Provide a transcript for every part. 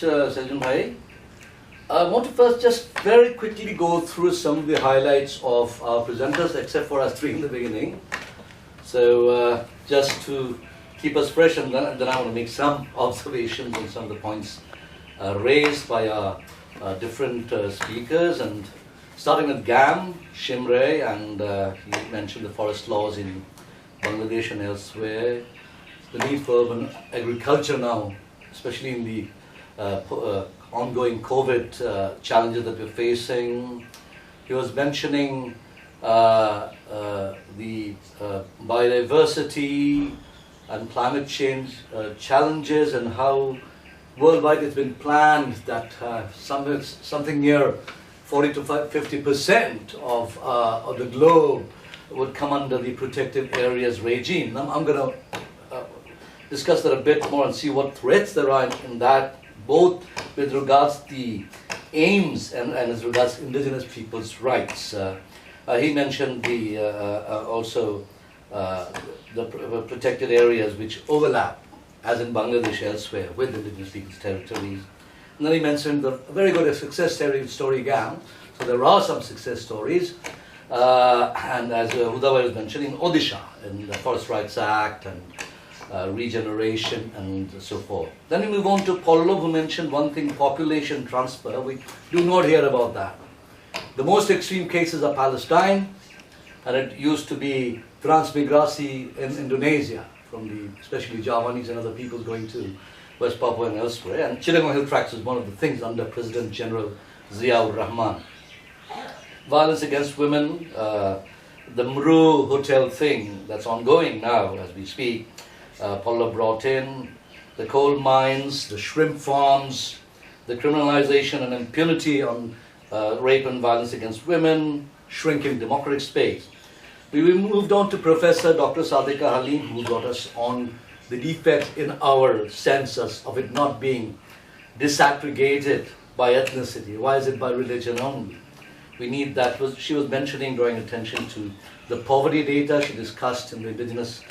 Seljan Bhai. I want to first just very quickly go through some of the highlights of our presenters, except for us three in the beginning. So just to keep us fresh, and then I want to make some observations on some of the points raised by our different speakers, and starting with Gam, Shimre, and he mentioned the forest laws in Bangladesh and elsewhere, the need for urban agriculture now, especially in the ongoing COVID challenges that we're facing. He was mentioning the biodiversity and climate change challenges, and how worldwide it's been planned that something near 40 to 50% of the globe would come under the protected areas regime. I'm going to discuss that a bit more and see what threats there are in that, both with regards to the aims and as regards indigenous people's rights. He mentioned also the protected areas which overlap, as in Bangladesh elsewhere, with indigenous people's territories. And then he mentioned the very good success story Gam. So there are some success stories. And as Huda was mentioning, Odisha, in the Forest Rights Act and regeneration and so forth. Then we move on to Pallav, who mentioned one thing, population transfer. We do not hear about that. The most extreme cases are Palestine, and it used to be transmigrasi in Indonesia, from the especially Javanese and other peoples going to West Papua and elsewhere. And Chittagong Hill Tracts is one of the things under President General Ziaur Rahman. Violence against women, the Mru Hotel thing that's ongoing now as we speak. Paula brought in the coal mines, the shrimp farms, the criminalization and impunity on rape and violence against women, shrinking democratic space. We moved on to Professor Dr. Sadika Halim, who got us on the defect in our census of it not being disaggregated by ethnicity. Why is it by religion only? We need that. She was mentioning, drawing attention to the poverty data she discussed in the indigenous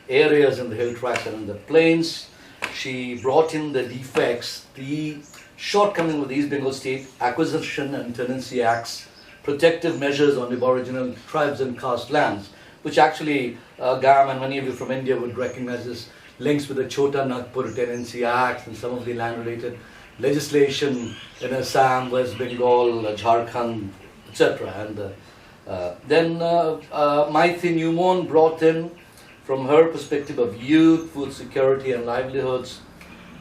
areas in the hill tracts and in the plains. She brought in the defects, the shortcoming of the East Bengal State Acquisition and Tenancy Acts, protective measures on aboriginal tribes and caste lands, which actually Gam and many of you from India would recognize as links with the Chota Nagpur Tenancy Act and some of the land-related legislation in Assam, West Bengal, Jharkhand, etc. And then Maithi Newmon brought in, from her perspective of youth, food security and livelihoods,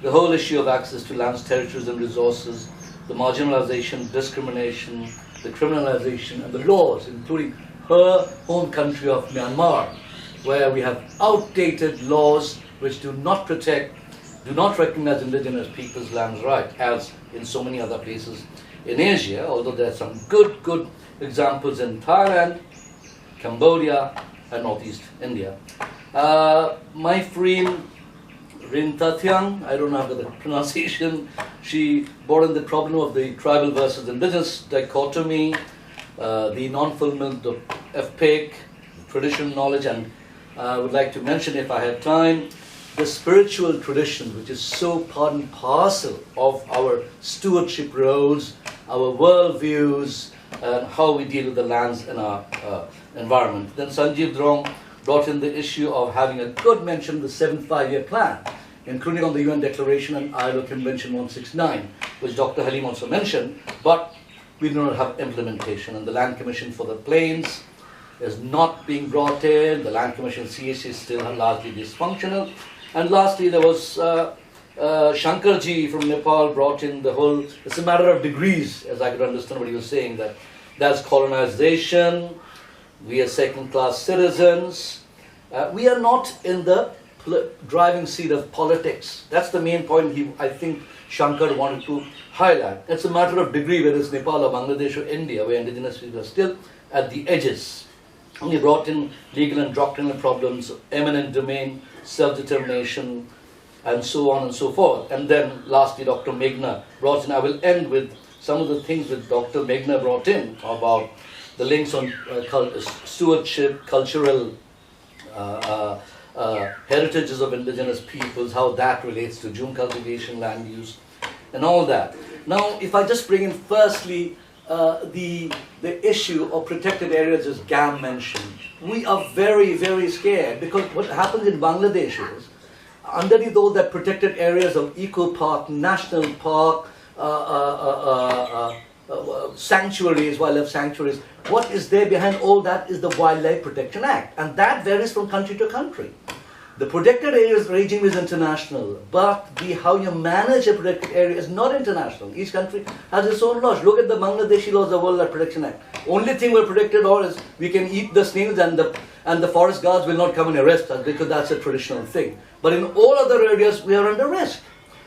the whole issue of access to lands, territories and resources, the marginalization, discrimination, the criminalization and the laws, including her home country of Myanmar, where we have outdated laws which do not protect, do not recognize indigenous people's lands' right, as in so many other places in Asia, although there are some good examples in Thailand, Cambodia and Northeast India. My friend Rintathyang, I don't know the pronunciation, she brought in the problem of the tribal versus indigenous dichotomy, the non-fulfillment of FPIC, traditional knowledge, and I would like to mention, if I have time, the spiritual tradition, which is so part and parcel of our stewardship roles, our worldviews, and how we deal with the lands in our environment. Then Sanjeev Drong brought in the issue of having a good mention of the 7th five-year plan, including on the UN Declaration and ILO Convention 169, which Dr. Halim also mentioned, but we do not have implementation. And the Land Commission for the Plains is not being brought in. The Land Commission CAC is still largely dysfunctional. And lastly, there was Shankarji from Nepal brought in the whole, it's a matter of degrees, as I could understand what he was saying, that that's colonization, we are second-class citizens, we are not in the driving seat of politics. That's the main point I think Shankar wanted to highlight. It's a matter of degree, whether it's Nepal or Bangladesh or India, where indigenous people are still at the edges. And he brought in legal and doctrinal problems, eminent domain, self-determination, and so on and so forth. And then lastly, Dr. Meghna brought in, I will end with some of the things that Dr. Meghna brought in about the links on stewardship, cultural heritages of indigenous peoples, how that relates to June cultivation, land use, and all that. Now, if I just bring in firstly the issue of protected areas, as Gam mentioned, we are very, very scared, because what happens in Bangladesh is, underneath all that protected areas of eco park, national park, sanctuaries, wildlife sanctuaries, what is there behind all that is the Wildlife Protection Act, and that varies from country to country. The protected areas regime is international, but how you manage a protected area is not international. Each country has its own laws. Look at the Bangladeshi laws, the Wildlife Protection Act. Only thing we're protected or is we can eat the snails, and the forest guards will not come and arrest us, because that's a traditional thing. But in all other areas, we are under risk.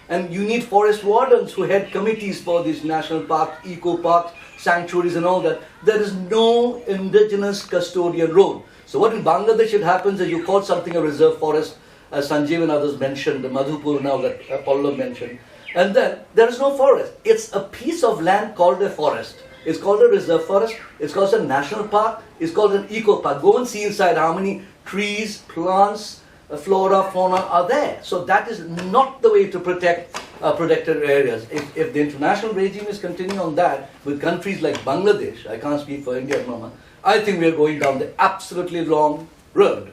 And you need forest wardens who head committees for these national parks, eco parks, sanctuaries and all that. There is no indigenous custodian role. So what in Bangladesh it happens is you call something a reserve forest, as Sanjeev and others mentioned, the Madhupur now that Apollo mentioned, and then there is no forest. It's a piece of land called a forest. It's called a reserve forest, it's called a national park, it's called an eco park. Go and see inside how many trees, plants, flora, fauna are there. So that is not the way to protect protected areas. If the international regime is continuing on that with countries like Bangladesh, I can't speak for India at the moment, I think we are going down the absolutely wrong road.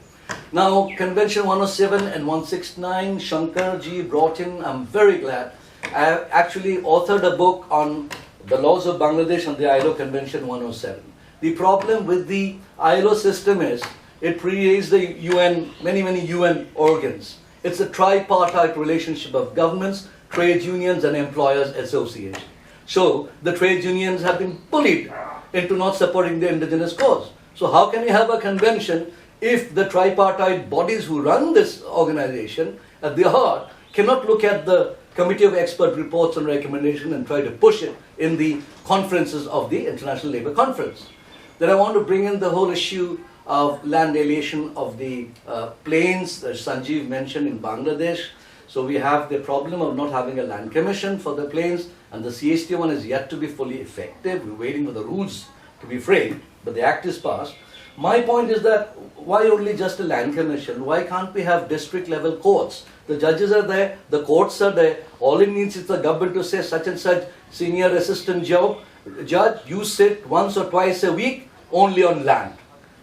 Now, Convention 107 and 169, Shankar ji brought in, I'm very glad. I actually authored a book on the laws of Bangladesh and the ILO Convention 107. The problem with the ILO system is, it predates the UN, many UN organs. It's a tripartite relationship of governments, trade unions and employers association. So the trade unions have been bullied into not supporting the indigenous cause. So how can you have a convention if the tripartite bodies who run this organization at the heart cannot look at the committee of expert reports and recommendations and try to push it in the conferences of the International Labour Conference? Then I want to bring in the whole issue of land alienation of the plains, that Sanjeev mentioned in Bangladesh. So we have the problem of not having a land commission for the plains, and the CST one is yet to be fully effective. We're waiting for the rules to be framed, but the act is passed. My point is that why only just a land commission? Why can't we have district level courts? The judges are there, the courts are there. All it needs is the government to say such and such senior assistant judge, you sit once or twice a week only on land.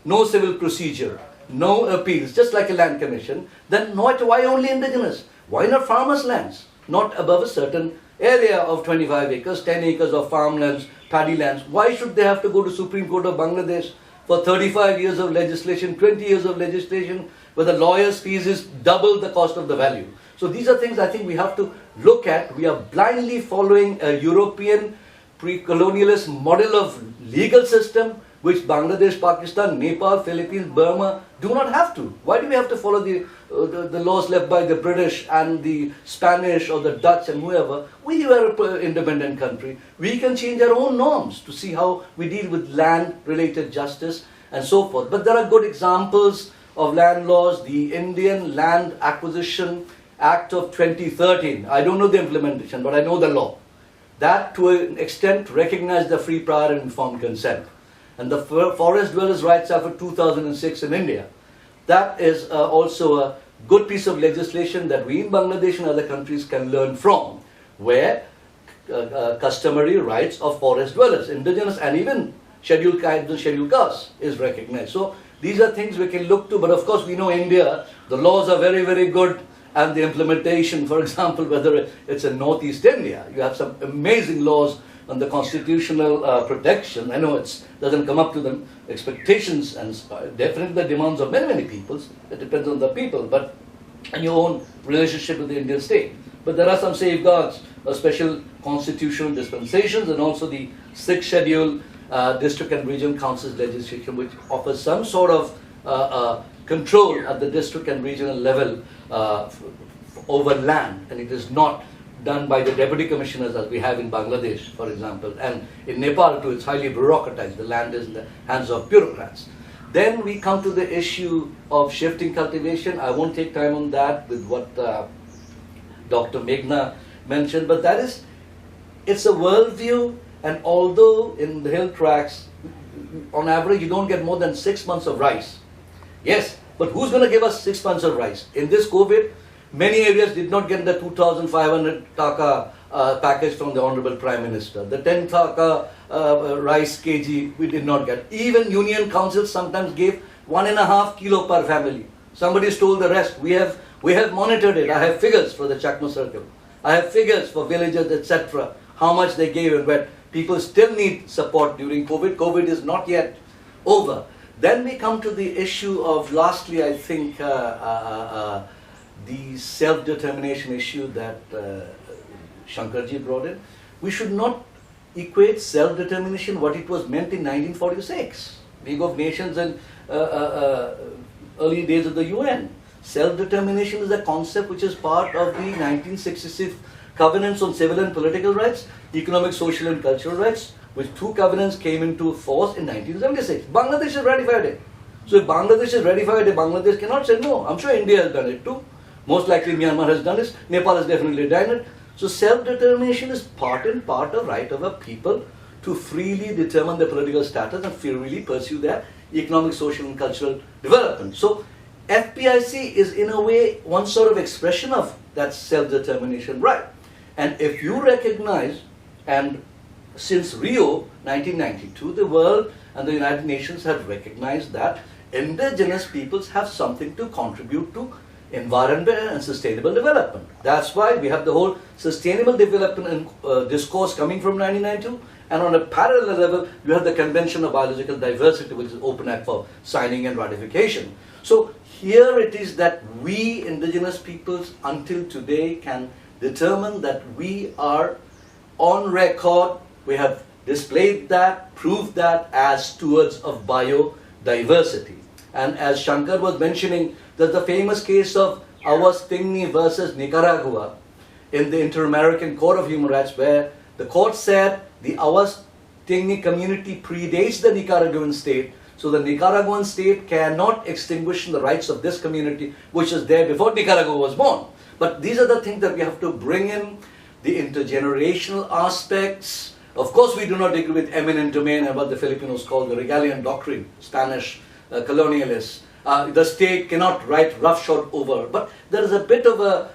No civil procedure, no appeals, just like a land commission. Then why only indigenous? Why not farmers' lands? Not above a certain area of 25 acres, 10 acres of farmlands, paddy lands. Why should they have to go to Supreme Court of Bangladesh for 35 years of legislation, 20 years of legislation, where the lawyer's fees is double the cost of the value? So these are things I think we have to look at. We are blindly following a European pre-colonialist model of legal system, which Bangladesh, Pakistan, Nepal, Philippines, Burma do not have to. Why do we have to follow the laws left by the British and the Spanish or the Dutch and whoever? We are an independent country. We can change our own norms to see how we deal with land-related justice and so forth. But there are good examples of land laws. The Indian Land Acquisition Act of 2013. I don't know the implementation, but I know the law. That, to an extent, recognized the free, prior and informed consent. And the Forest Dwellers' Rights Act of 2006 in India. That is also a good piece of legislation that we in Bangladesh and other countries can learn from, where customary rights of forest dwellers, indigenous and even scheduled tribes and scheduled castes is recognized. So these are things we can look to, but of course we know India, the laws are very, very good, and the implementation, for example, whether it's in Northeast India, you have some amazing laws on the constitutional protection. I know it doesn't come up to the expectations and definitely the demands of many, many peoples. It depends on the people, but and your own relationship with the Indian state. But there are some safeguards, special constitutional dispensations, and also the 6th schedule district and regional councils legislation, which offers some sort of control at the district and regional level over land, and it is not done by the deputy commissioners as we have in Bangladesh, for example, and in Nepal too. It's highly bureaucratized. The land is in the hands of bureaucrats. Then we come to the issue of shifting cultivation. I won't take time on that with what Dr. Meghna mentioned, but that is, it's a worldview, and although in the hill tracts, on average, you don't get more than 6 months of rice. Yes, but who's going to give us 6 months of rice? In this COVID, many areas did not get the 2,500 taka package from the Honorable Prime Minister. The 10 thaka rice kg we did not get. Even Union Council sometimes gave 1.5 kilo per family. Somebody stole the rest. We have monitored it. I have figures for the Chakma circle. I have figures for villages, etc. How much they gave and where people still need support during COVID. COVID is not yet over. Then we come to the issue of, lastly, I think, the self-determination issue that Shankarji brought in. We should not equate self-determination what it was meant in 1946, League of Nations and early days of the UN. Self-determination is a concept which is part of the 1966 Covenants on Civil and Political Rights, Economic, Social and Cultural Rights, which 2 covenants came into force in 1976. Bangladesh has ratified it. So if Bangladesh has ratified it, Bangladesh cannot say no. I'm sure India has done it too. Most likely Myanmar has done it. Nepal has definitely done it. So self-determination is part and part of right of a people to freely determine their political status and freely pursue their economic, social and cultural development. So FPIC is in a way one sort of expression of that self-determination right. And if you recognize, and since Rio 1992, the world and the United Nations have recognized that indigenous peoples have something to contribute to environment and sustainable development. That's why we have the whole sustainable development discourse coming from 1992, and on a parallel level, you have the Convention of Biological Diversity, which is open act for signing and ratification. So here it is that we indigenous peoples until today can determine that we are on record, we have displayed that, proved that as stewards of biodiversity. And as Shankar was mentioning, there's the famous case of Awastingni versus Nicaragua in the Inter-American Court of Human Rights, where the court said the Awastingni community predates the Nicaraguan state, so the Nicaraguan state cannot extinguish the rights of this community, which is there before Nicaragua was born. But these are the things that we have to bring in, the intergenerational aspects. Of course, we do not agree with eminent domain and what the Filipinos call the Regalian doctrine, Spanish colonialists. The state cannot write roughshod over. But there is a bit of a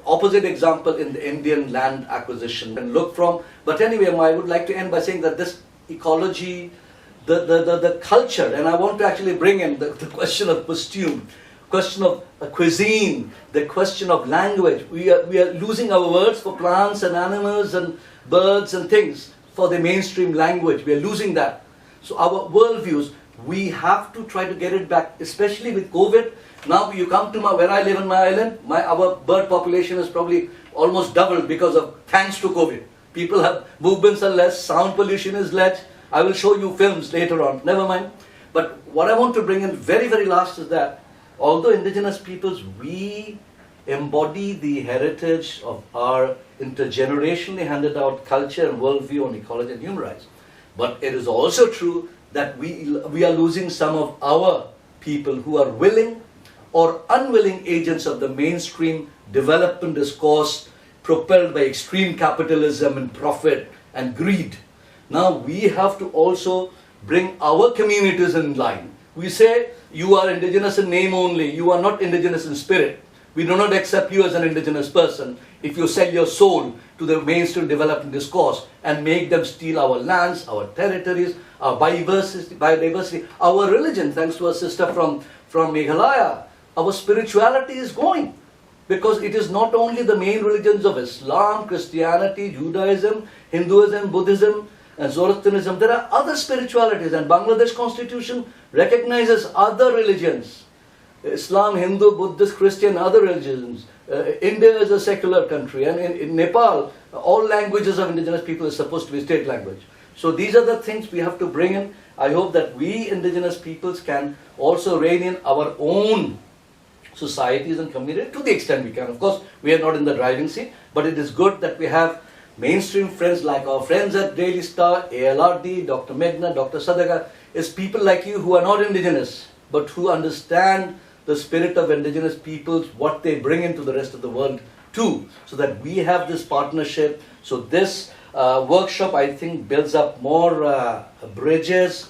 opposite example in the Indian land acquisition and look from. But anyway, I would like to end by saying that this ecology, the culture, and I want to actually bring in the question of costume, question of cuisine, the question of language. We are losing our words for plants and animals and birds and things for the mainstream language. We are losing that. So our worldviews, we have to try to get it back, especially with COVID. Now you come to where I live in my island, our bird population is probably almost doubled because of, thanks to COVID. People have, movements are less, sound pollution is less. I will show you films later on, never mind. But what I want to bring in very, very last is that although indigenous peoples, we embody the heritage of our intergenerationally handed out culture and worldview on ecology and human rights. But it is also true that we are losing some of our people who are willing or unwilling agents of the mainstream development discourse propelled by extreme capitalism and profit and greed. Now we have to also bring our communities in line. We say, you are indigenous in name only, you are not indigenous in spirit. We do not accept you as an indigenous person if you sell your soul to the mainstream development discourse and make them steal our lands, our territories, our biodiversity, our religion. Thanks to a sister from Meghalaya, our spirituality is going. Because it is not only the main religions of Islam, Christianity, Judaism, Hinduism, Buddhism, and Zoroastrianism. There are other spiritualities, and Bangladesh constitution recognizes other religions. Islam, Hindu, Buddhist, Christian, other religions. India is a secular country, and in Nepal, all languages of indigenous people is supposed to be state language. So these are the things we have to bring in. I hope that we indigenous peoples can also rein in our own societies and communities to the extent we can. Of course, we are not in the driving seat, but it is good that we have mainstream friends like our friends at Daily Star, ALRD, Dr. Meghna, Dr. Sadaka, is people like you who are not indigenous, but who understand the spirit of indigenous peoples, what they bring into the rest of the world too, so that we have this partnership. So this workshop, I think, builds up more bridges,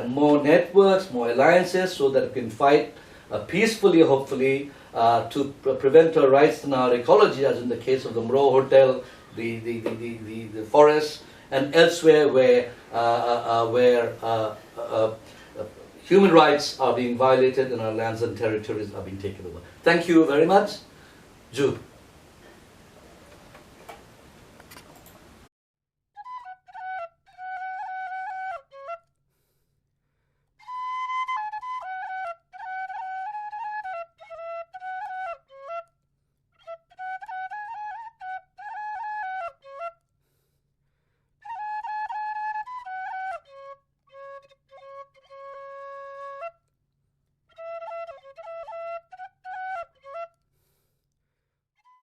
more networks, more alliances, so that we can fight peacefully, hopefully, to prevent our rights in our ecology, as in the case of the Mro Hotel, the forests, and elsewhere where human rights are being violated and our lands and territories are being taken over. Thank you very much. Ju.